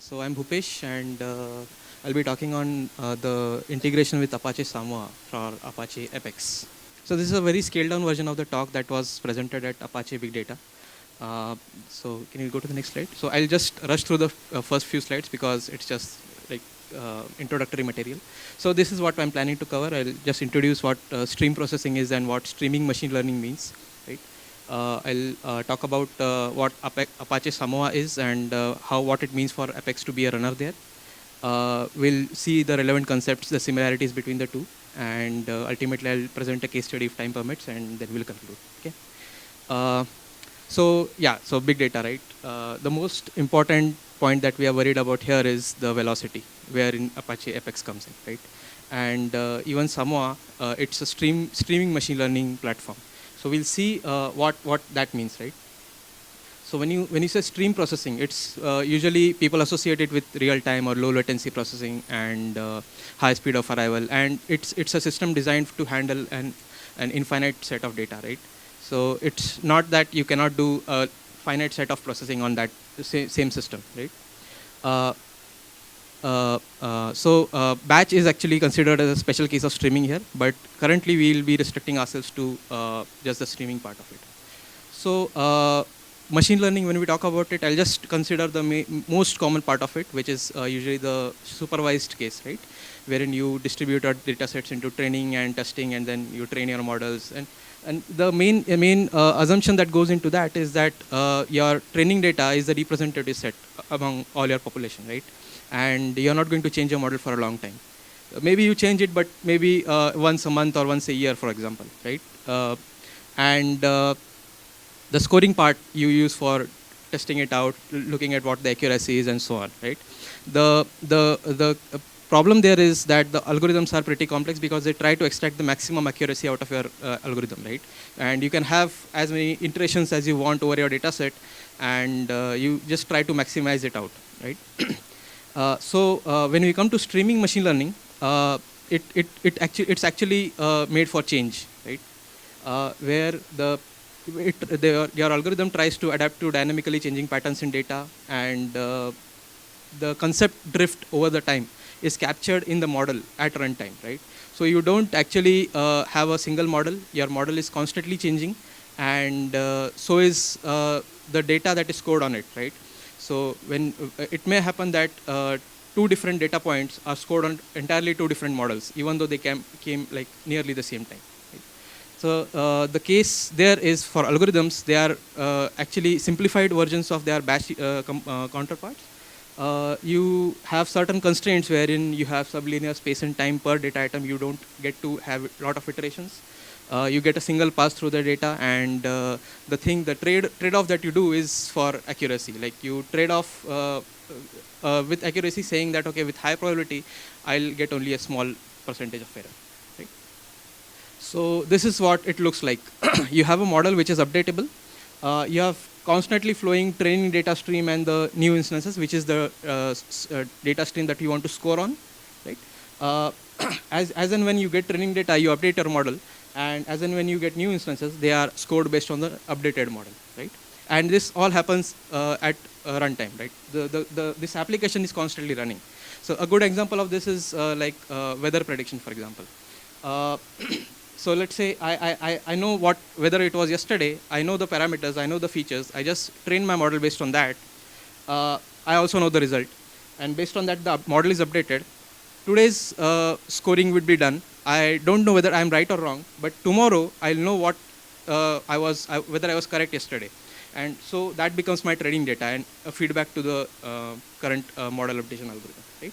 So I'm Bhupesh, and I'll be talking on the integration with Apache Samoa for Apache Apex. So this is a very scaled down version of the talk that was presented at Apache Big Data. Uh, so can you go to the next slide? So I'll just rush through the first few slides because it's just like introductory material. So this is what I'm planning to cover. I'll just introduce what stream processing is and what streaming machine learning means. Right. I'll talk about what Apache Samoa is and what it means for Apex to be a runner there. We'll see the relevant concepts, the similarities between the two, and ultimately I'll present a case study if time permits, and then we'll conclude. Okay. Uh, so big data, right? The most important point that we are worried about here is the velocity, wherein Apache Apex comes in, right? And even Samoa, it's a streaming machine learning platform. So we'll see what that means, right? So when you say stream processing, it's usually people associate it with real time or low latency processing and high speed of arrival, and it's a system designed to handle an infinite set of data, right? So it's not that you cannot do a finite set of processing on that same system, right? Uh, Batch is actually considered as a special case of streaming here, but currently we'll be restricting ourselves to just the streaming part of it. So machine learning, when we talk about it, I'll just consider the most common part of it, which is usually the supervised case, right? Wherein you distribute your data sets into training and testing, and then you train your models. And the main assumption that goes into that is that your training data is the representative set among all your population, right? And you're not going to change your model for a long time. Maybe you change it, but maybe once a month or once a year, for example, right? And the scoring part you use for testing it out, looking at what the accuracy is, and so on, right? The problem there is that the algorithms are pretty complex because they try to extract the maximum accuracy out of your algorithm, right? And you can have as many iterations as you want over your data set, and you just try to maximize it out, right? When we come to streaming machine learning, it's actually made for change, right? Where your algorithm tries to adapt to dynamically changing patterns in data, and the concept drift over the time is captured in the model at runtime, right? So you don't actually have a single model. Your model is constantly changing, and so is the data that is scored on it, right? So when it may happen that two different data points are scored on entirely two different models, even though they came like nearly the same time. Right? So the case there is for algorithms, they are actually simplified versions of their batch counterparts. You have certain constraints wherein you have sublinear space and time per data item. You don't get to have a lot of iterations. You get a single pass through the data, and the trade-off that you do is for accuracy. Like you trade off with accuracy, saying that okay, with high probability, I'll get only a small percentage of error. Right? So this is what it looks like. You have a model which is updatable. You have constantly flowing training data stream and the new instances, which is the data stream that you want to score on. Right? As and when you get training data, you update your model. And as and when you get new instances, they are scored based on the updated model, right? And this all happens at runtime, right? This application is constantly running. So a good example of this is like weather prediction, for example. So let's say I know what weather it was yesterday. I know the parameters. I know the features. I just train my model based on that. I also know the result. And based on that, the model is updated. Today's scoring would be done. I don't know whether I'm right or wrong, but tomorrow I'll know what whether I was correct yesterday. And so that becomes my training data and a feedback to the current model updation algorithm, right?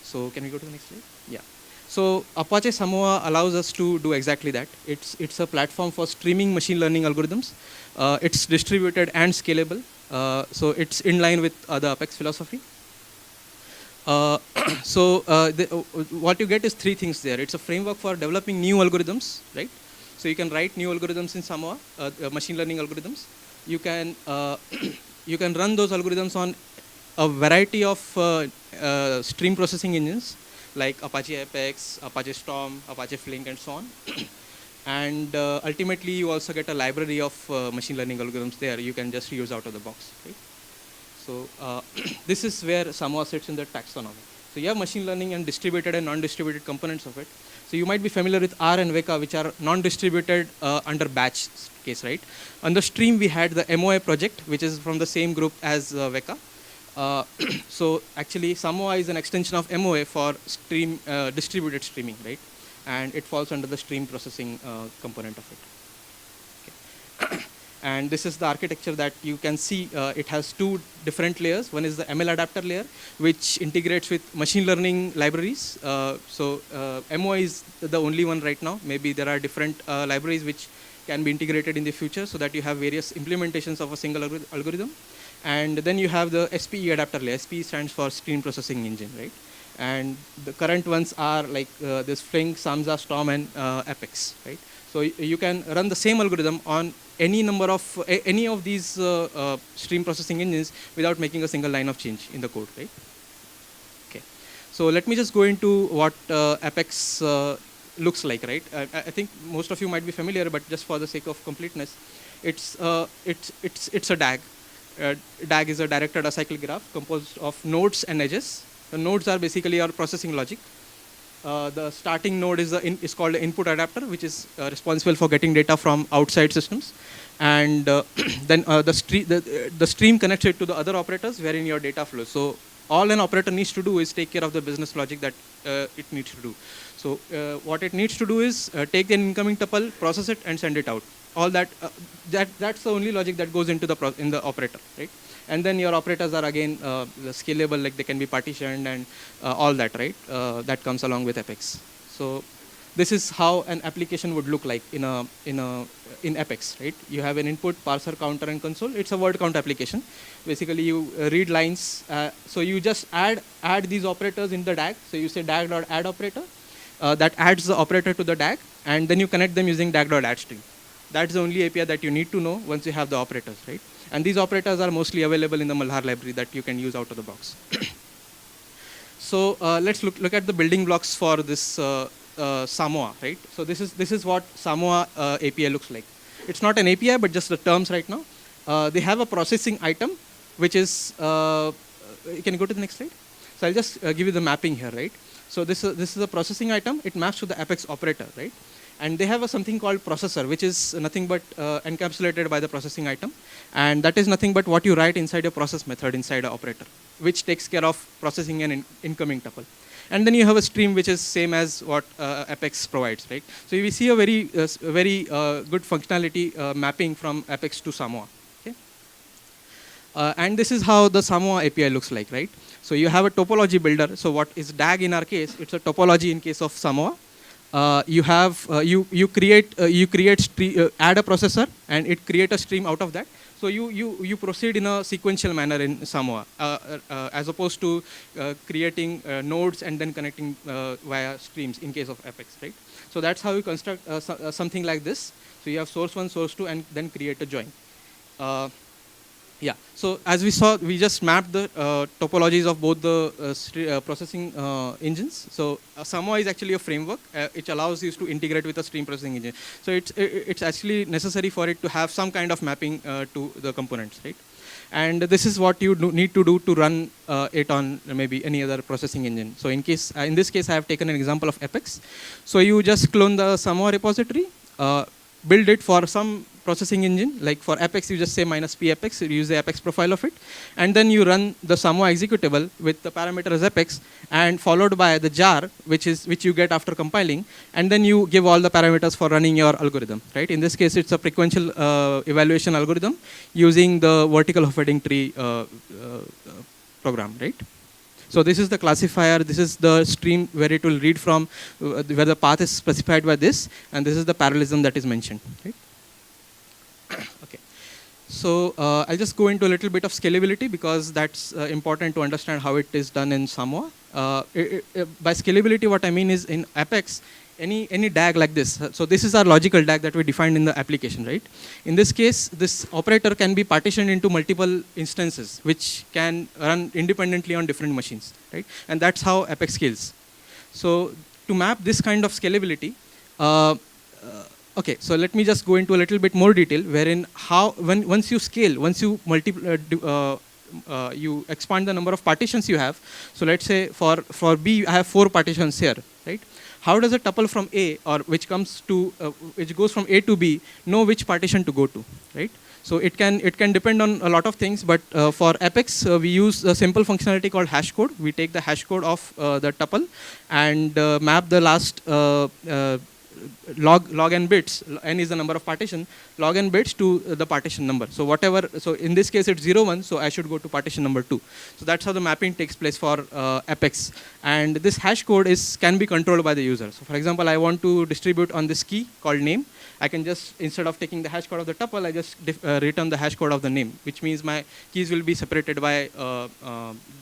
So can we go to the next slide? Yeah. So Apache Samoa allows us to do exactly that. It's a platform for streaming machine learning algorithms. It's distributed and scalable. So it's in line with the Apex philosophy. What you get is three things there. It's a framework for developing new algorithms, right? So you can write new algorithms in Samoa, machine learning algorithms. You can you can run those algorithms on a variety of stream processing engines like Apache Apex, Apache Storm, Apache Flink, and so on. And ultimately, you also get a library of machine learning algorithms there. You can just use out of the box, right? So this is where Samoa sits in the taxonomy. So you have machine learning and distributed and non-distributed components of it. So you might be familiar with R and Weka, which are non-distributed under batch case, right? On the stream, we had the MOA project, which is from the same group as Weka. So actually, Samoa is an extension of MOA for stream distributed streaming, right? And it falls under the stream processing component of it. And this is the architecture that you can see. It has two different layers. One is the ML adapter layer, which integrates with machine learning libraries. MOA is the only one right now. Maybe there are different libraries which can be integrated in the future so that you have various implementations of a single algorithm. And then you have the SPE adapter layer. SPE stands for Stream Processing Engine, right? And the current ones are like this Flink, Samza, Storm, and Apex, right? So you can run the same algorithm on any number of any of these stream processing engines without making a single line of change in the code, right? Okay. So let me just go into what Apex looks like, right? I think most of you might be familiar, but just for the sake of completeness, it's a DAG. DAG is a directed acyclic graph composed of nodes and edges. The nodes are basically your processing logic. The starting node is called the input adapter, which is responsible for getting data from outside systems. And then the stream connects it to the other operators wherein your data flows. So all an operator needs to do is take care of the business logic that it needs to do. So what it needs to do is take an incoming tuple, process it, and send it out. All that's the only logic that goes into the operator, right? And then your operators are again scalable, like they can be partitioned and all that, right? That comes along with Apex. So this is how an application would look like in Apex, right? You have an input, parser, counter, and console. It's a word count application. Basically, you read lines. So you just add these operators in the DAG. So you say DAG.add operator. That adds the operator to the DAG, and then you connect them using DAG.addString. That's the only API that you need to know once you have the operators, right? And these operators are mostly available in the Malhar library that you can use out of the box. So let's look at the building blocks for this Samoa, right? So this is what Samoa API looks like. It's not an API, but just the terms right now. They have a processing item, which is, can you go to the next slide? So I'll just give you the mapping here, right? So this is a processing item. It maps to the Apex operator, right? And they have something called processor, which is nothing but encapsulated by the processing item. And that is nothing but what you write inside a process method inside an operator, which takes care of processing an incoming tuple. And then you have a stream, which is same as what Apex provides, right? So we see a very good functionality mapping from Apex to Samoa. Okay? And this is how the Samoa API looks like, right? So you have a topology builder. So what is DAG in our case? It's a topology in case of Samoa. You have you create add a processor, and it create a stream out of that. So you proceed in a sequential manner in Samoa, as opposed to creating nodes and then connecting via streams in case of Apex, right? So that's how you construct something like this. So you have source 1, source 2, and then create a join. Yeah, so as we saw, we just mapped the topologies of both the processing engines. So Samoa is actually a framework. It allows you to integrate with a stream processing engine. So it's actually necessary for it to have some kind of mapping to the components, right? And this is what you need to do to run it on maybe any other processing engine. So in this case, I have taken an example of Apex. So you just clone the Samoa repository, build it for some processing engine. Like for Apex, you just say -p Apex, you use the Apex profile of it. And then you run the Samoa executable with the parameter as Apex, and followed by the jar, which you get after compiling. And then you give all the parameters for running your algorithm, right? In this case, it's a frequential evaluation algorithm using the vertical heading tree program, right? So this is the classifier. This is the stream where it will read from, where the path is specified by this, and this is the parallelism that is mentioned, right? Okay. So I'll just go into a little bit of scalability, because that's important to understand how it is done in Samoa. By scalability, what I mean is in Apex, any DAG like this. So this is our logical DAG that we defined in the application, right? In this case, this operator can be partitioned into multiple instances, which can run independently on different machines, right? And that's how Apex scales. So to map this kind of scalability, okay, so let me just go into a little bit more detail, wherein once you scale, once you you expand the number of partitions you have. So let's say for B, I have 4 partitions here, right? How does a tuple from A, or which goes from A to B, know which partition to go to, right? So it can depend on a lot of things, but for Apex, we use a simple functionality called hash code. We take the hash code of the tuple and map the last log n bits. N is the number of partition. Log n bits to the partition number. So whatever. So in this case, it's 0, 1. So I should go to partition number 2. So that's how the mapping takes place for Apex. And this hash code can be controlled by the user. So for example, I want to distribute on this key called name. I can just, instead of taking the hash code of the tuple, I just return the hash code of the name, which means my keys will be separated by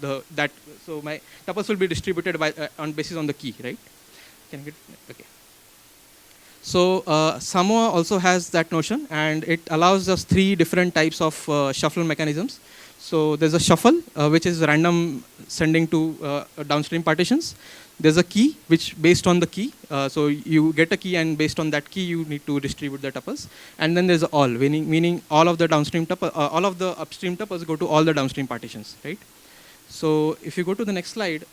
that. So my tuples will be distributed by on basis on the key, right? Can you get okay? So Samoa also has that notion, and it allows us 3 different types of shuffle mechanisms. So there's a shuffle, which is random sending to downstream partitions. There's a key, which based on the key. So you get a key, and based on that key, you need to distribute the tuples. And then there's all, meaning all of the downstream all of the upstream tuples go to all the downstream partitions, right? So if you go to the next slide,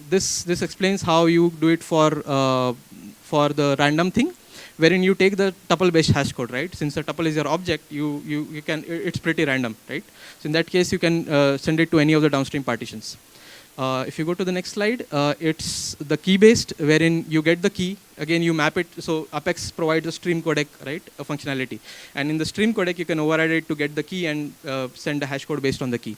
this explains how you do it for the random thing, wherein you take the tuple-based hash code, right? Since the tuple is your object, it's pretty random, right? So in that case, you can send it to any of the downstream partitions. If you go to the next slide, it's the key-based, wherein you get the key. Again, you map it. So Apex provides a stream codec, right, a functionality. And in the stream codec, you can override it to get the key and send the hash code based on the key.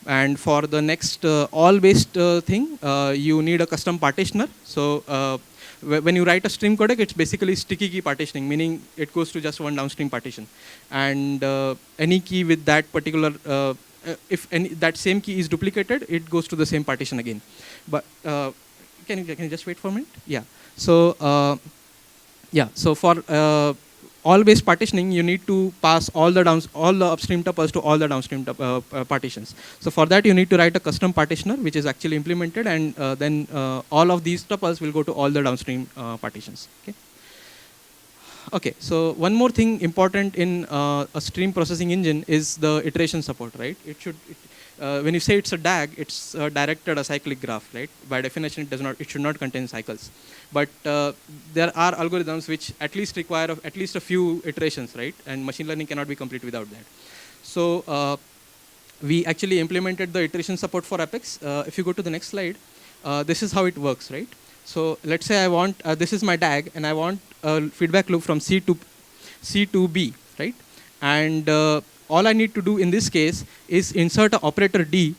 And for the next all-based thing, you need a custom partitioner. So when you write a stream codec, it's basically sticky key partitioning, meaning it goes to just one downstream partition. And any key with that particular if that same key is duplicated, it goes to the same partition again. But can you just wait for a minute? Yeah. So So for all-based partitioning, you need to pass all the upstream tuples to all the downstream partitions. So for that, you need to write a custom partitioner, which is actually implemented, and then all of these tuples will go to all the downstream partitions. Okay. Okay, so one more thing important in a stream processing engine is the iteration support, right? When you say it's a DAG, it's a directed acyclic graph, right? By definition, it should not contain cycles. But there are algorithms which at least require at least a few iterations, right? And machine learning cannot be complete without that. So we actually implemented the iteration support for Apex. If you go to the next slide, this is how it works, right? So let's say I want, this is my DAG, and I want a feedback loop from C to B, right? And all I need to do in this case is insert an operator D.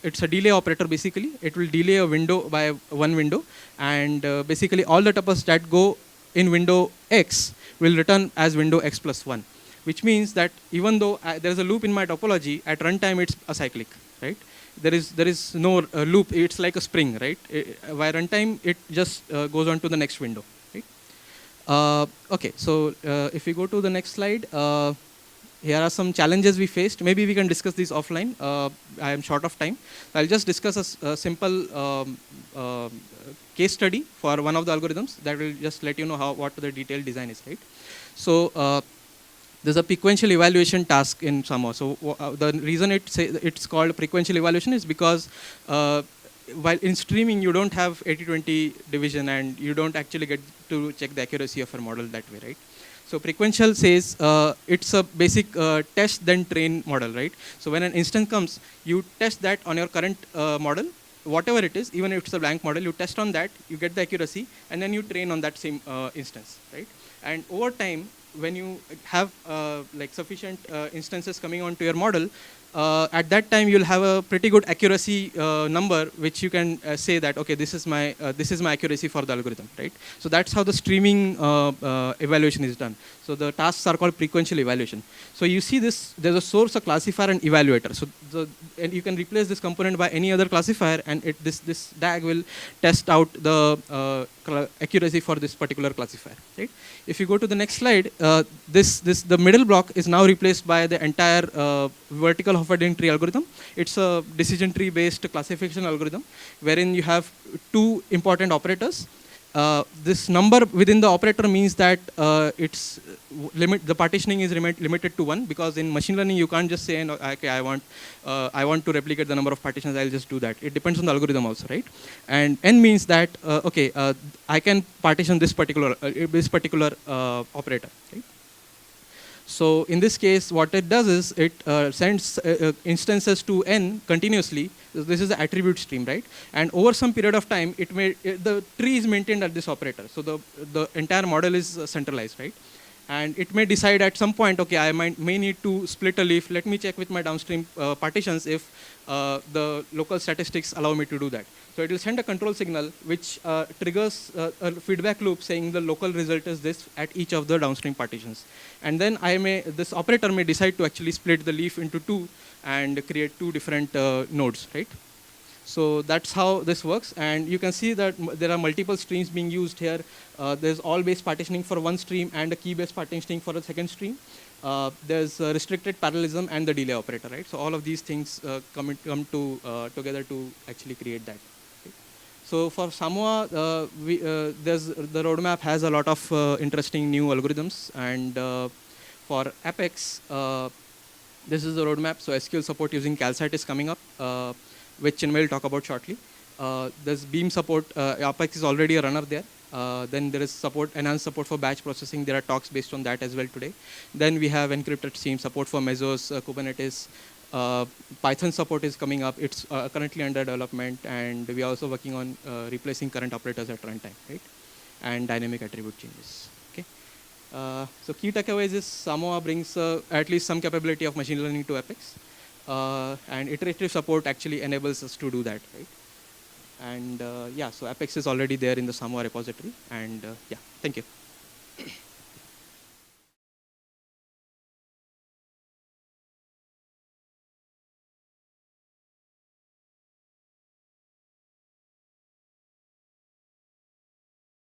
It's a delay operator, basically. It will delay a window by one window. And basically, all the tuples that go in window X will return as window X plus 1, which means that even though there is a loop in my topology, at runtime it's acyclic, right? There is no loop. It's like a spring, right? By runtime, it just goes on to the next window, right? Okay, so if we go to the next slide, here are some challenges we faced. Maybe we can discuss these offline. I am short of time. I'll just discuss a simple case study for one of the algorithms that will just let you know what the detailed design is, right? So there's a sequential evaluation task in Samoa. So the reason it's called sequential evaluation is because while in streaming, you don't have 80-20 division, and you don't actually get to check the accuracy of a model that way, right? So sequential says it's a basic test then train model, right? So when an instance comes, you test that on your current model, whatever it is, even if it's a blank model, you test on that, you get the accuracy, and then you train on that same instance, right? And over time, when you have like sufficient instances coming onto your model, at that time you'll have a pretty good accuracy number, which you can say that, okay, this is my accuracy for the algorithm, right? So that's how the streaming evaluation is done. So the tasks are called sequential evaluation. So you see this, there's a source, a classifier, and evaluator. So and you can replace this component by any other classifier, and this DAG will test out the accuracy for this particular classifier, right? If you go to the next slide, the middle block is now replaced by the entire vertical Hofstadter tree algorithm. It's a decision tree based classification algorithm, wherein you have 2 important operators, this number within the operator means that the partitioning is limited to 1, because in machine learning you can't just say, no, okay, I want to replicate the number of partitions, I'll just do that. It depends on the algorithm also, right? And n means that, okay, I can partition this particular operator, right? So in this case, what it does is it sends instances to n continuously. This is the attribute stream, right? And over some period of time, the tree is maintained at this operator. So the entire model is centralized, right? And it may decide at some point, okay, I may need to split a leaf. Let me check with my downstream partitions if the local statistics allow me to do that. So it will send a control signal which triggers a feedback loop saying the local result is this at each of the downstream partitions. And then this operator may decide to actually split the leaf into 2 and create 2 different nodes, right? So that's how this works. And you can see that there are multiple streams being used here. There's all-based partitioning for one stream and a key-based partitioning for a second stream. There's restricted parallelism and the delay operator, right? So all of these things come together to actually create that. Okay. So for Samoa, the roadmap has a lot of interesting new algorithms. And for Apex, this is the roadmap. So SQL support using Calcite is coming up, which Chinmay will talk about shortly. There's Beam support. Apex is already a runner there. Then there is enhanced support for batch processing. There are talks based on that as well today. Then we have encrypted stream support for Mesos, Kubernetes. Python support is coming up. It's currently under development, and we are also working on replacing current operators at runtime, right? And dynamic attribute changes. Okay. So key takeaways is Samoa brings at least some capability of machine learning to Apex. And iterative support actually enables us to do that, right? And yeah, so Apex is already there in the Samoa repository. And yeah, thank you.